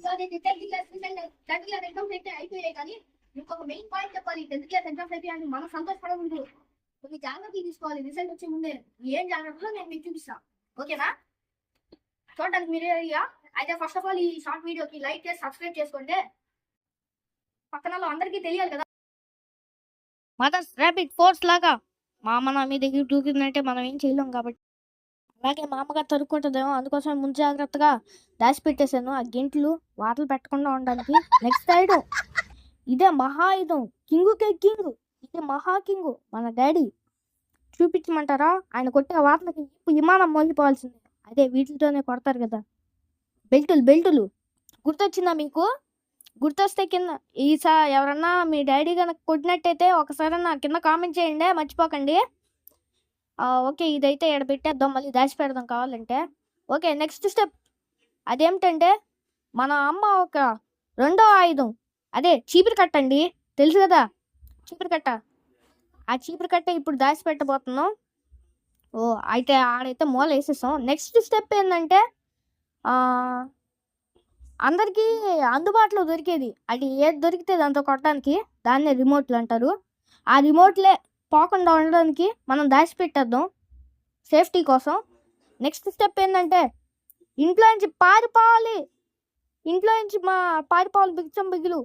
So నేను 10th class exams అయితే అయిపోయాయి, కానీ ఇంకొక మెయిన్ పాయింట్ చెప్పాలి. 10th క్లాస్ ఎగ్జామ్స్ అయిపోయాయని మనం సంతోషపడకూడదు. కొన్ని జాగ్రత్తలు తీసుకోవాలి. రిజల్ట్ వచ్చే ముందే ఏం జాగ్రత్తలో నేను మీకు చూపిస్తాను. ఓకేనా? చూడడానికి మీరే అయ్యా. అయితే ఫస్ట్ ఆఫ్ ఆల్ ఈ షార్ట్ వీడియోకి లైక్ చేసి సబ్స్క్రైబ్ చేసుకోండి. పక్కన అందరికీ తెలియాలి కదా. మదర్స్ ర్యాపిడ్ ఫోర్స్ లాగా మా అమ్మ నా మీద దగ్గర దూకిందంటే మనం ఏం చేయలేం కాబట్టి. అలాగే మా అమ్మగారు తరుక్కుంటుందేమో, అందుకోసం ముందు జాగ్రత్తగా దాచిపెట్టేశాను ఆ గింట్లు వాటలు పెట్టకుండా ఉండడానికి. నెక్స్ట్ ఐటమ్ ఇదే మహా ఆయుధం, కింగుకే కింగ్. ఇదే మహా కింగు మన డాడీ. చూపించమంటారా? ఆయన కొట్టే వాటలకి విమానం మోగిపోవాల్సిందే. అదే వీటితోనే కొడతారు కదా, బెల్టులు. గుర్తొచ్చిందా మీకు? గుర్తొస్తే కింద ఎవరన్నా మీ డాడీ కనుక కొట్టినట్టయితే ఒకసారి నా కింద కామెంట్ చేయండి, మర్చిపోకండి. ఓకే, ఇదైతే ఇక్కడ పెట్టేద్దాం, మళ్ళీ దాచి పెడదాం కావాలంటే. ఓకే, నెక్స్ట్ స్టెప్ అదేమిటంటే మన అమ్మ ఒక రెండో ఆయుధం, అదే చీపురు కట్ట అండి. తెలుసు కదా చీపురు కట్ట. ఆ చీపురు కట్ట ఇప్పుడు దాచి పెట్టబోతున్నాం. అయితే ఆడైతే మూల వేసేసాం. నెక్స్ట్ స్టెప్ ఏంటంటే అందరికీ అందుబాటులో దొరికేది, అది ఏది దొరికితే దాంతో కొట్టడానికి దాన్నే రిమోట్లు అంటారు. ఆ రిమోట్లే పోకుండా ఉండడానికి మనం దాచిపెట్టేద్దాం సేఫ్టీ కోసం. నెక్స్ట్ స్టెప్ ఏంటంటే ఇంట్లో నుంచి పారిపోవాలి. ఇంట్లో నుంచి పారిపోవాలి బిచ్చం బిగులు.